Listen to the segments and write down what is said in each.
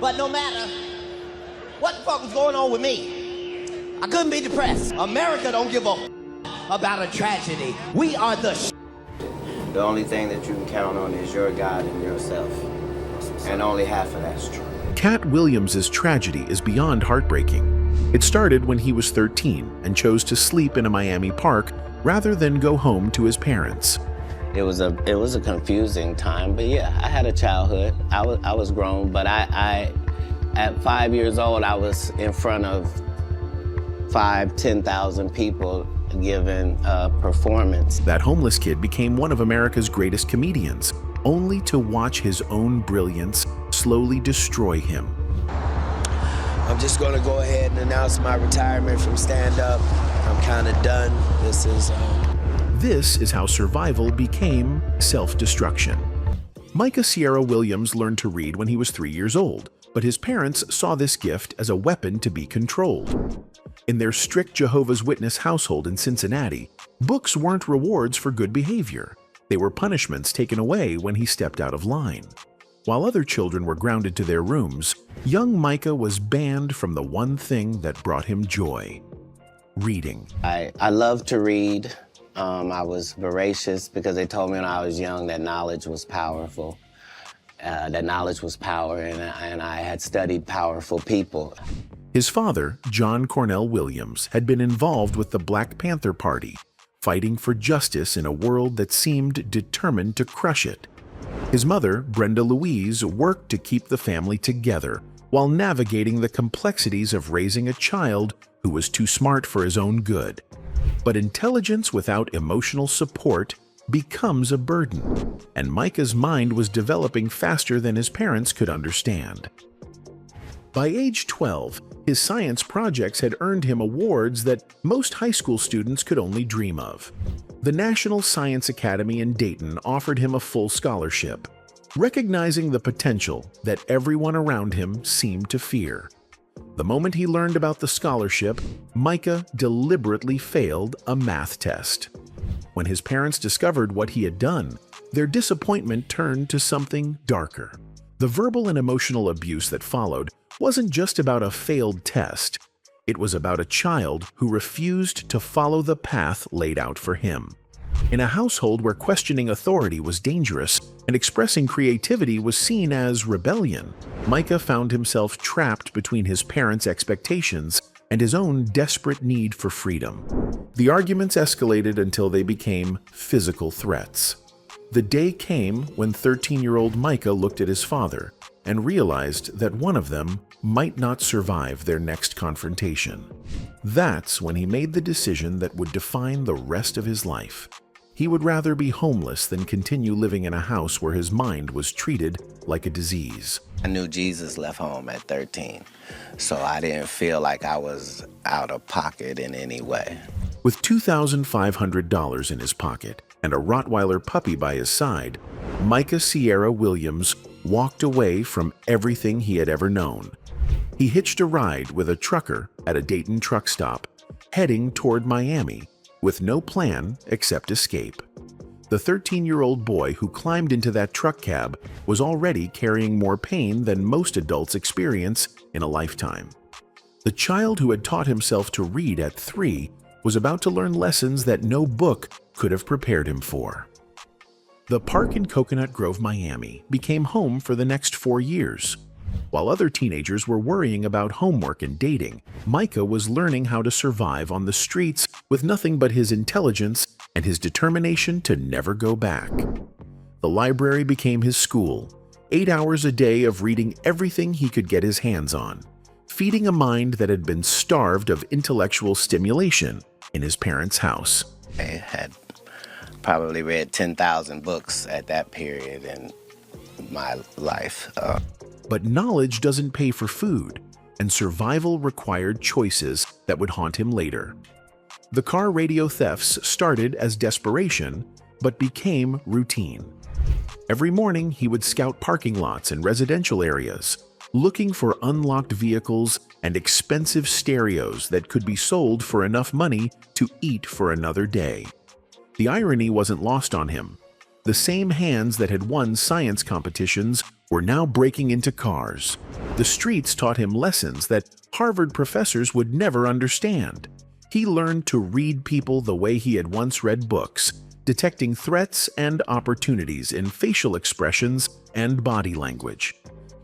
But no matter what the fuck was going on with me, I couldn't be depressed. America don't give a about a tragedy. We are the The only thing that you can count on is your God and yourself. And only half of that's true. Katt Williams' tragedy is beyond heartbreaking. It started when he was 13 and chose to sleep in a Miami park rather than go home to his parents. It was a confusing time, but yeah, I had a childhood. I was grown, but I at 5 years old, I was in front of 10,000 people giving a performance. That homeless kid became one of America's greatest comedians, only to watch his own brilliance slowly destroy him. I'm just gonna go ahead and announce my retirement from stand-up. I'm kind of done. This is how survival became self-destruction. Micah Sierra Williams learned to read when he was 3 years old, but his parents saw this gift as a weapon to be controlled. In their strict Jehovah's Witness household in Cincinnati, books weren't rewards for good behavior. They were punishments taken away when he stepped out of line. While other children were grounded to their rooms, young Micah was banned from the one thing that brought him joy: reading. I love to read. I was voracious because they told me when I was young that knowledge was powerful. That knowledge was power, and I had studied powerful people. His father, John Cornell Williams, had been involved with the Black Panther Party, fighting for justice in a world that seemed determined to crush it. His mother, Brenda Louise, worked to keep the family together while navigating the complexities of raising a child who was too smart for his own good. But intelligence without emotional support becomes a burden, and Micah's mind was developing faster than his parents could understand. By age 12, his science projects had earned him awards that most high school students could only dream of. The National Science Academy in Dayton offered him a full scholarship, recognizing the potential that everyone around him seemed to fear. The moment he learned about the scholarship, Micah deliberately failed a math test. When his parents discovered what he had done, their disappointment turned to something darker. The verbal and emotional abuse that followed wasn't just about a failed test. It was about a child who refused to follow the path laid out for him. In a household where questioning authority was dangerous and expressing creativity was seen as rebellion, Micah found himself trapped between his parents' expectations and his own desperate need for freedom. The arguments escalated until they became physical threats. The day came when 13-year-old Micah looked at his father and realized that one of them might not survive their next confrontation. That's when he made the decision that would define the rest of his life. He would rather be homeless than continue living in a house where his mind was treated like a disease. I knew Jesus left home at 13, so I didn't feel like I was out of pocket in any way. With $2,500 in his pocket and a Rottweiler puppy by his side, Micah Sierra Williams walked away from everything he had ever known. He hitched a ride with a trucker at a Dayton truck stop, heading toward Miami, with no plan except escape. The 13-year-old boy who climbed into that truck cab was already carrying more pain than most adults experience in a lifetime. The child who had taught himself to read at 3 was about to learn lessons that no book could have prepared him for. The park in Coconut Grove, Miami, became home for the next 4 years. While other teenagers were worrying about homework and dating, Micah was learning how to survive on the streets with nothing but his intelligence and his determination to never go back. The library became his school, 8 hours a day of reading everything he could get his hands on, feeding a mind that had been starved of intellectual stimulation in his parents' house. I had probably read 10,000 books at that period in my life. But knowledge doesn't pay for food, and survival required choices that would haunt him later. The car radio thefts started as desperation, but became routine. Every morning, he would scout parking lots and residential areas, looking for unlocked vehicles and expensive stereos that could be sold for enough money to eat for another day. The irony wasn't lost on him. The same hands that had won science competitions were now breaking into cars. The streets taught him lessons that Harvard professors would never understand. He learned to read people the way he had once read books, detecting threats and opportunities in facial expressions and body language.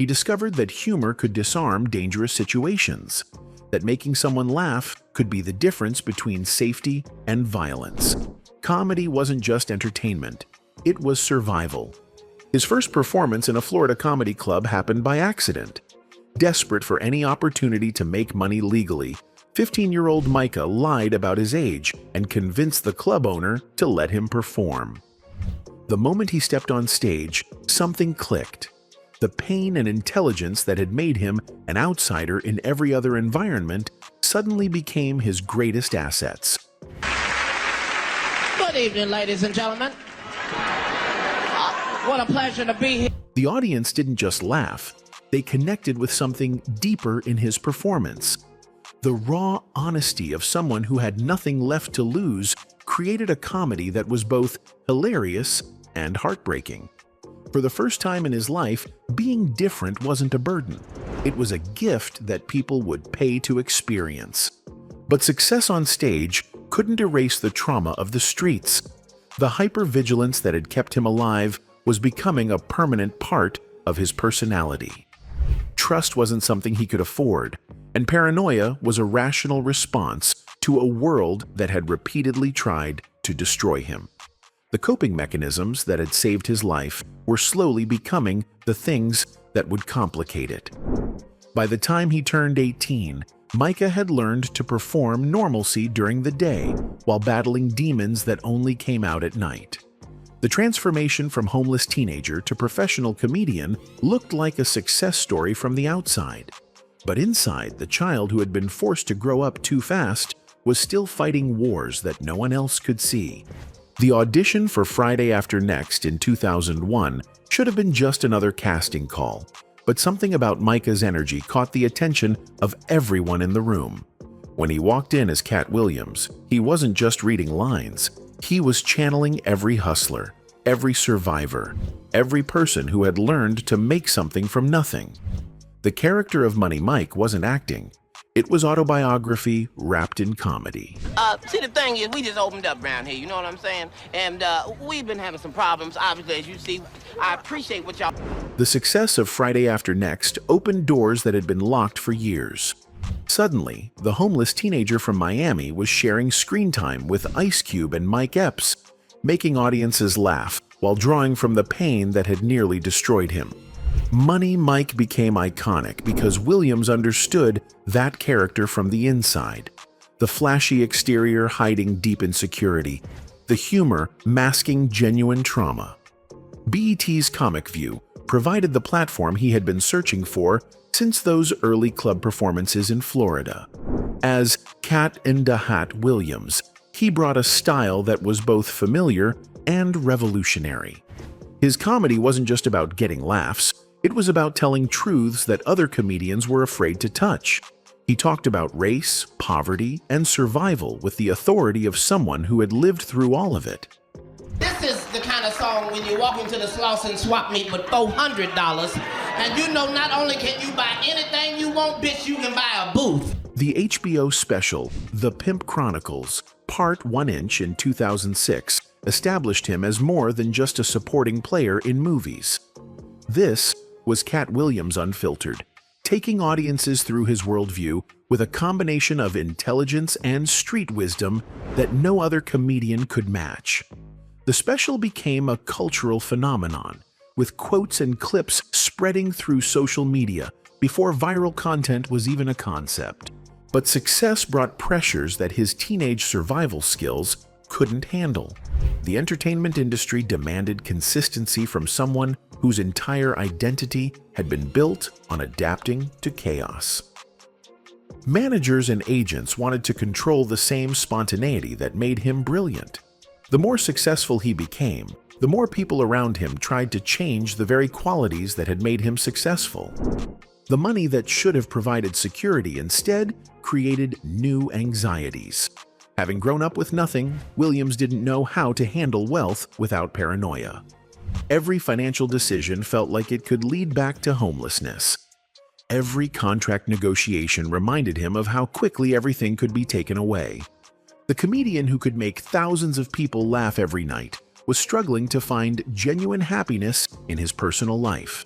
He discovered that humor could disarm dangerous situations, that making someone laugh could be the difference between safety and violence. Comedy wasn't just entertainment, it was survival. His first performance in a Florida comedy club happened by accident. Desperate for any opportunity to make money legally, 15-year-old Micah lied about his age and convinced the club owner to let him perform. The moment he stepped on stage, something clicked. The pain and intelligence that had made him an outsider in every other environment suddenly became his greatest assets. Good evening, ladies and gentlemen. What a pleasure to be here. The audience didn't just laugh, they connected with something deeper in his performance. The raw honesty of someone who had nothing left to lose created a comedy that was both hilarious and heartbreaking. For the first time in his life, being different wasn't a burden. It was a gift that people would pay to experience. But success on stage couldn't erase the trauma of the streets. The hypervigilance that had kept him alive was becoming a permanent part of his personality. Trust wasn't something he could afford, and paranoia was a rational response to a world that had repeatedly tried to destroy him. The coping mechanisms that had saved his life were slowly becoming the things that would complicate it. By the time he turned 18, Micah had learned to perform normalcy during the day while battling demons that only came out at night. The transformation from homeless teenager to professional comedian looked like a success story from the outside. But inside, the child who had been forced to grow up too fast was still fighting wars that no one else could see. The audition for Friday After Next in 2001 should have been just another casting call, but something about Micah's energy caught the attention of everyone in the room. When he walked in as Katt Williams, he wasn't just reading lines. He was channeling every hustler, every survivor, every person who had learned to make something from nothing. The character of Money Mike wasn't acting. It was autobiography wrapped in comedy. See, the thing is, we just opened up around here, you know what I'm saying? And we've been having some problems, obviously, as you see. I appreciate what y'all... The success of Friday After Next opened doors that had been locked for years. Suddenly, the homeless teenager from Miami was sharing screen time with Ice Cube and Mike Epps, making audiences laugh while drawing from the pain that had nearly destroyed him. Money Mike became iconic because Williams understood that character from the inside. The flashy exterior hiding deep insecurity, the humor masking genuine trauma. BET's Comic View provided the platform he had been searching for since those early club performances in Florida. As Katt Williams, he brought a style that was both familiar and revolutionary. His comedy wasn't just about getting laughs, it was about telling truths that other comedians were afraid to touch. He talked about race, poverty, and survival with the authority of someone who had lived through all of it. This is the kind of song when you walk into the Slauson swap meet with $400, and you know not only can you buy anything you want, bitch, you can buy a booth. The HBO special, The Pimp Chronicles, Part 1" in 2006, established him as more than just a supporting player in movies. This was Katt Williams Unfiltered, taking audiences through his worldview with a combination of intelligence and street wisdom that no other comedian could match. The special became a cultural phenomenon, with quotes and clips spreading through social media before viral content was even a concept. But success brought pressures that his teenage survival skills couldn't handle. The entertainment industry demanded consistency from someone whose entire identity had been built on adapting to chaos. Managers and agents wanted to control the same spontaneity that made him brilliant. The more successful he became, the more people around him tried to change the very qualities that had made him successful. The money that should have provided security instead created new anxieties. Having grown up with nothing, Williams didn't know how to handle wealth without paranoia. Every financial decision felt like it could lead back to homelessness. Every contract negotiation reminded him of how quickly everything could be taken away. The comedian who could make thousands of people laugh every night was struggling to find genuine happiness in his personal life.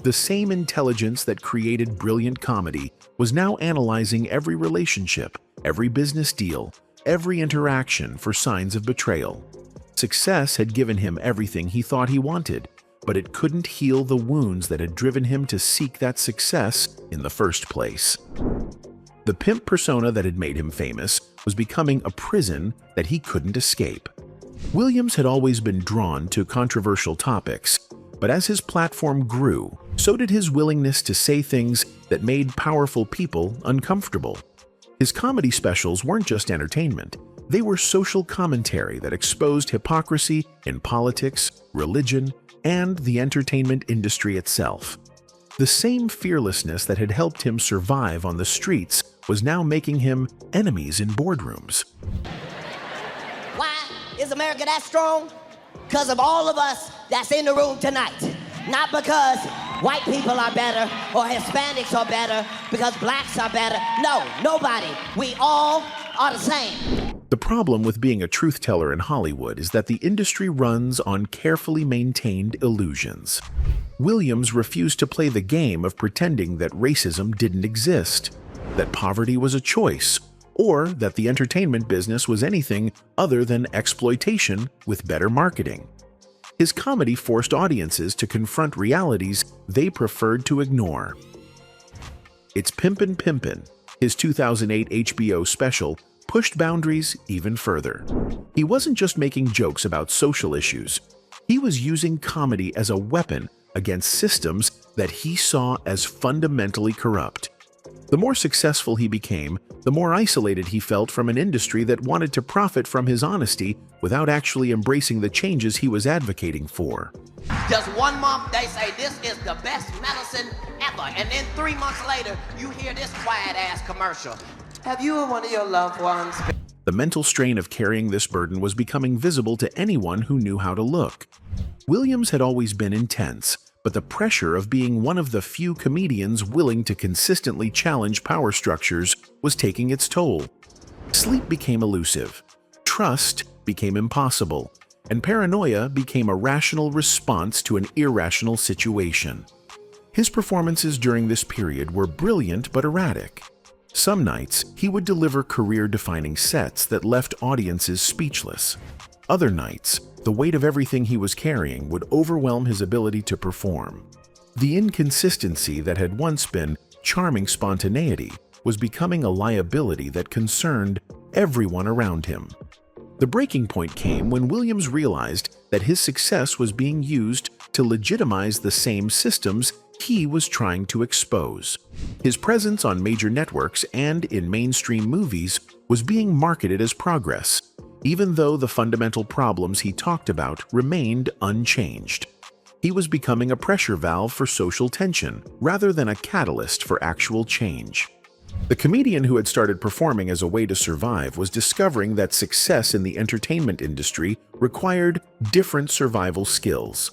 The same intelligence that created brilliant comedy was now analyzing every relationship, every business deal, every interaction for signs of betrayal. Success had given him everything he thought he wanted, but it couldn't heal the wounds that had driven him to seek that success in the first place. The pimp persona that had made him famous was becoming a prison that he couldn't escape. Williams had always been drawn to controversial topics, but as his platform grew, so did his willingness to say things that made powerful people uncomfortable. His comedy specials weren't just entertainment. They were social commentary that exposed hypocrisy in politics, religion, and the entertainment industry itself. The same fearlessness that had helped him survive on the streets was now making him enemies in boardrooms. Why is America that strong? Because of all of us that's in the room tonight. Not because white people are better or Hispanics are better, because blacks are better. No, nobody. We all are the same. The problem with being a truth teller in Hollywood is that the industry runs on carefully maintained illusions. Williams refused to play the game of pretending that racism didn't exist, that poverty was a choice, or that the entertainment business was anything other than exploitation with better marketing. His comedy forced audiences to confront realities they preferred to ignore. It's Pimpin' Pimpin', his 2008 HBO special, pushed boundaries even further. He wasn't just making jokes about social issues. He was using comedy as a weapon against systems that he saw as fundamentally corrupt. The more successful he became, the more isolated he felt from an industry that wanted to profit from his honesty without actually embracing the changes he was advocating for. Just 1 month, they say this is the best medicine ever. And then 3 months later, you hear this quiet-ass commercial. Have you or one of your loved ones? The mental strain of carrying this burden was becoming visible to anyone who knew how to look. Williams had always been intense, but the pressure of being one of the few comedians willing to consistently challenge power structures was taking its toll. Sleep became elusive, trust became impossible, and paranoia became a rational response to an irrational situation. His performances during this period were brilliant but erratic. Some nights, he would deliver career-defining sets that left audiences speechless. Other nights, the weight of everything he was carrying would overwhelm his ability to perform. The inconsistency that had once been charming spontaneity was becoming a liability that concerned everyone around him. The breaking point came when Williams realized that his success was being used to legitimize the same systems he was trying to expose. His presence on major networks and in mainstream movies was being marketed as progress, even though the fundamental problems he talked about remained unchanged. He was becoming a pressure valve for social tension rather than a catalyst for actual change. The comedian who had started performing as a way to survive was discovering that success in the entertainment industry required different survival skills.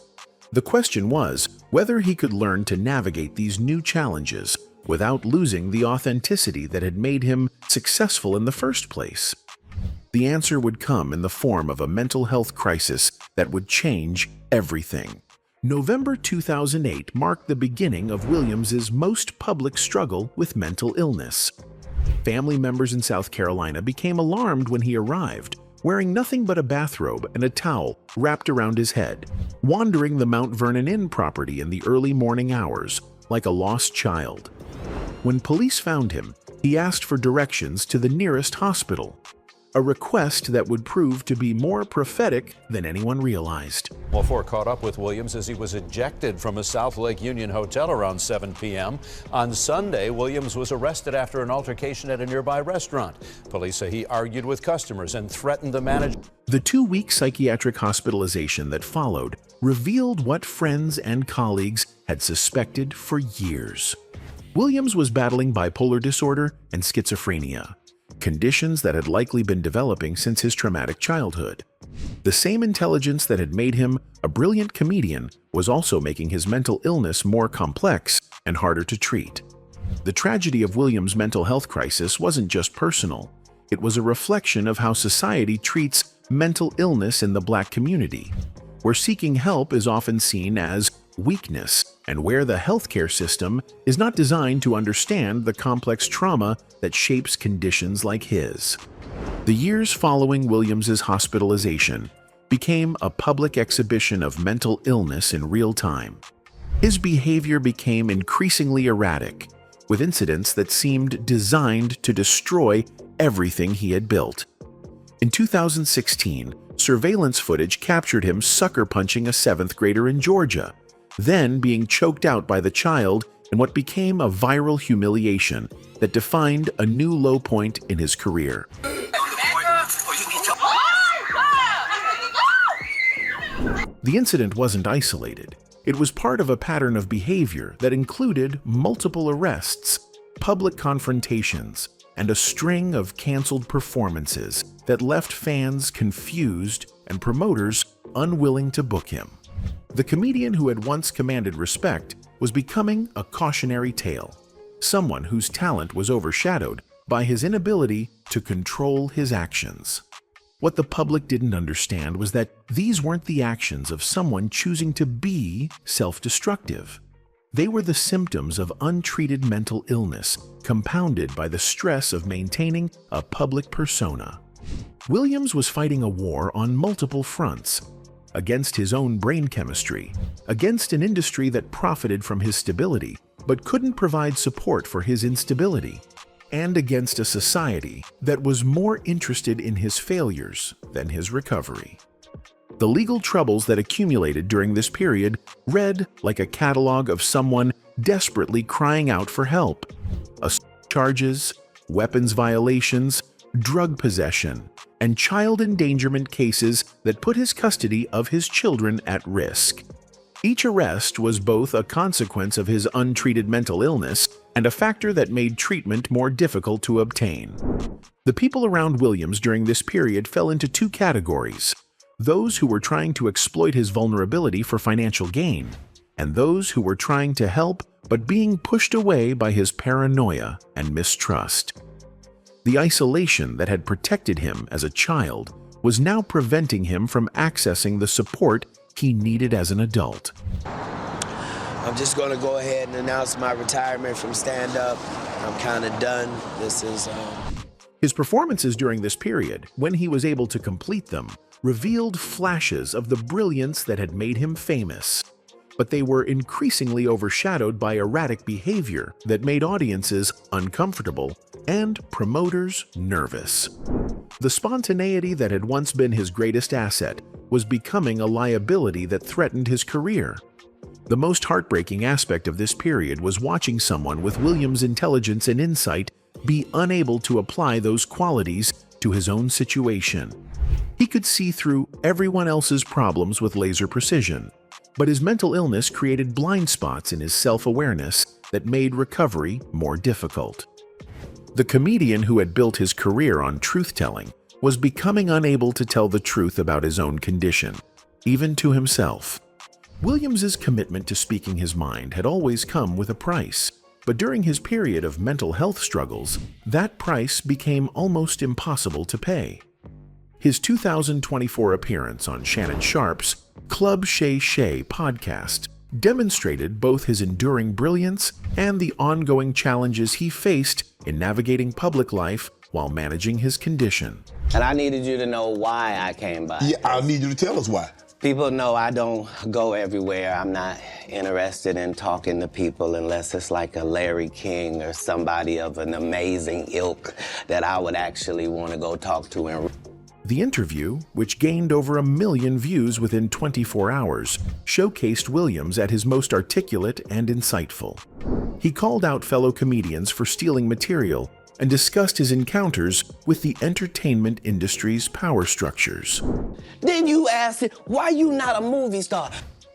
The question was whether he could learn to navigate these new challenges without losing the authenticity that had made him successful in the first place. The answer would come in the form of a mental health crisis that would change everything. November 2008 marked the beginning of Williams's most public struggle with mental illness. Family members in South Carolina became alarmed when he arrived, wearing nothing but a bathrobe and a towel wrapped around his head, wandering the Mount Vernon Inn property in the early morning hours like a lost child. When police found him, he asked for directions to the nearest hospital, a request that would prove to be more prophetic than anyone realized. Well, 4 caught up with Williams as he was ejected from a South Lake Union hotel around 7 p.m. On Sunday, Williams was arrested after an altercation at a nearby restaurant. Police say he argued with customers and threatened the manager. The 2-week psychiatric hospitalization that followed revealed what friends and colleagues had suspected for years. Williams was battling bipolar disorder and schizophrenia. conditions that had likely been developing since his traumatic childhood. The same intelligence that had made him a brilliant comedian was also making his mental illness more complex and harder to treat. The tragedy of Williams' mental health crisis wasn't just personal. It was a reflection of how society treats mental illness in the Black community, where seeking help is often seen as weakness, and where the healthcare system is not designed to understand the complex trauma that shapes conditions like his. The years following Williams's hospitalization became a public exhibition of mental illness in real time. His behavior became increasingly erratic, with incidents that seemed designed to destroy everything he had built. In 2016, surveillance footage captured him sucker punching a 7th grader in Georgia, then being choked out by the child in what became a viral humiliation that defined a new low point in his career. The incident wasn't isolated. It was part of a pattern of behavior that included multiple arrests, public confrontations, and a string of canceled performances that left fans confused and promoters unwilling to book him. The comedian who had once commanded respect was becoming a cautionary tale, someone whose talent was overshadowed by his inability to control his actions. What the public didn't understand was that these weren't the actions of someone choosing to be self-destructive. They were the symptoms of untreated mental illness, compounded by the stress of maintaining a public persona. Williams was fighting a war on multiple fronts, against his own brain chemistry, against an industry that profited from his stability but couldn't provide support for his instability, and against a society that was more interested in his failures than his recovery. The legal troubles that accumulated during this period read like a catalog of someone desperately crying out for help. Charges, weapons violations, drug possession, and child endangerment cases that put his custody of his children at risk. Each arrest was both a consequence of his untreated mental illness and a factor that made treatment more difficult to obtain. The people around Williams during this period fell into two categories: those who were trying to exploit his vulnerability for financial gain, and those who were trying to help but being pushed away by his paranoia and mistrust. The isolation that had protected him as a child was now preventing him from accessing the support he needed as an adult. I'm just going to go ahead and announce my retirement from stand-up. I'm kind of done. This is... His performances during this period, when he was able to complete them, revealed flashes of the brilliance that had made him famous. But they were increasingly overshadowed by erratic behavior that made audiences uncomfortable and promoters nervous. The spontaneity that had once been his greatest asset was becoming a liability that threatened his career. The most heartbreaking aspect of this period was watching someone with Williams' intelligence and insight be unable to apply those qualities to his own situation. He could see through everyone else's problems with laser precision, but his mental illness created blind spots in his self-awareness that made recovery more difficult. The comedian who had built his career on truth-telling was becoming unable to tell the truth about his own condition, even to himself. Williams's commitment to speaking his mind had always come with a price, but during his period of mental health struggles, that price became almost impossible to pay. His 2024 appearance on Shannon Sharp's Club Shay Shay podcast demonstrated both his enduring brilliance and the ongoing challenges he faced in navigating public life while managing his condition. And I needed you to know why I came by. Yeah, I need you to tell us why. People know I don't go everywhere. I'm not interested in talking to people unless it's like a Larry King or somebody of an amazing ilk that I would actually want to go talk to. And the interview, which gained over 1 million views within 24 hours, showcased Williams at his most articulate and insightful. He called out fellow comedians for stealing material and discussed his encounters with the entertainment industry's power structures. Then you asked, why you not a movie star?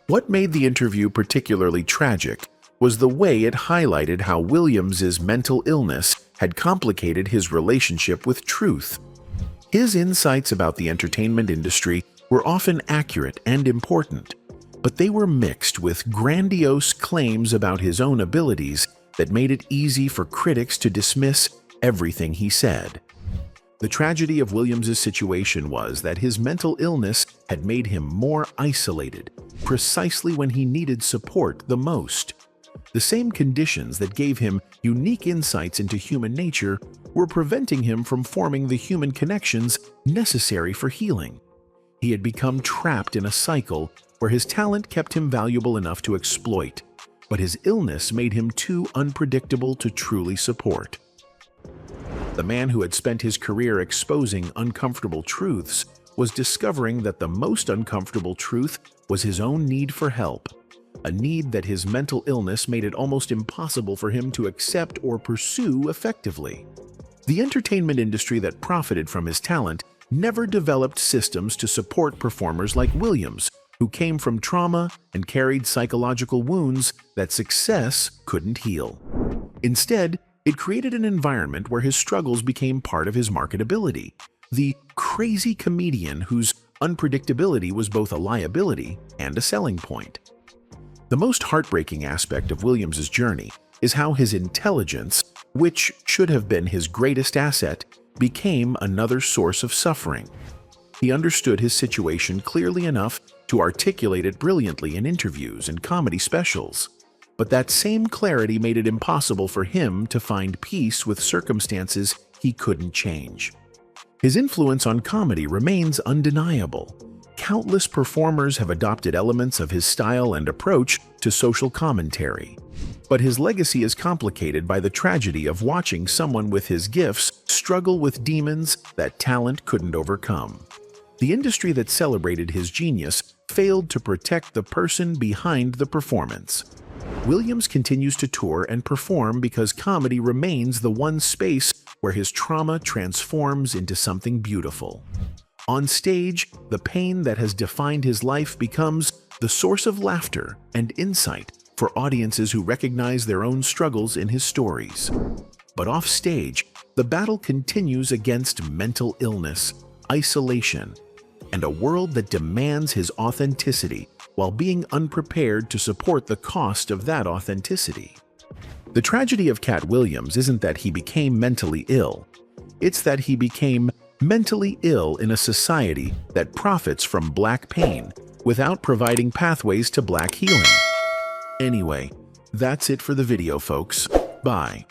What made the interview particularly tragic was the way it highlighted how Williams's mental illness had complicated his relationship with truth. His insights about the entertainment industry were often accurate and important, but they were mixed with grandiose claims about his own abilities that made it easy for critics to dismiss everything he said. The tragedy of Williams's situation was that his mental illness had made him more isolated, precisely when he needed support the most. The same conditions that gave him unique insights into human nature were preventing him from forming the human connections necessary for healing. He had become trapped in a cycle where his talent kept him valuable enough to exploit, but his illness made him too unpredictable to truly support. The man who had spent his career exposing uncomfortable truths was discovering that the most uncomfortable truth was his own need for help, a need that his mental illness made it almost impossible for him to accept or pursue effectively. The entertainment industry that profited from his talent never developed systems to support performers like Williams, who came from trauma and carried psychological wounds that success couldn't heal. Instead, it created an environment where his struggles became part of his marketability. The crazy comedian whose unpredictability was both a liability and a selling point. The most heartbreaking aspect of Williams's journey is how his intelligence, which should have been his greatest asset, became another source of suffering. He understood his situation clearly enough to articulate it brilliantly in interviews and comedy specials. But that same clarity made it impossible for him to find peace with circumstances he couldn't change. His influence on comedy remains undeniable. Countless performers have adopted elements of his style and approach to social commentary. But his legacy is complicated by the tragedy of watching someone with his gifts struggle with demons that talent couldn't overcome. The industry that celebrated his genius failed to protect the person behind the performance. Williams continues to tour and perform because comedy remains the one space where his trauma transforms into something beautiful. On stage, the pain that has defined his life becomes the source of laughter and insight for audiences who recognize their own struggles in his stories. But off stage, the battle continues against mental illness, isolation, and a world that demands his authenticity while being unprepared to support the cost of that authenticity. The tragedy of Katt Williams isn't that he became mentally ill. It's that he became mentally ill in a society that profits from Black pain without providing pathways to Black healing. Anyway, that's it for the video, folks. Bye.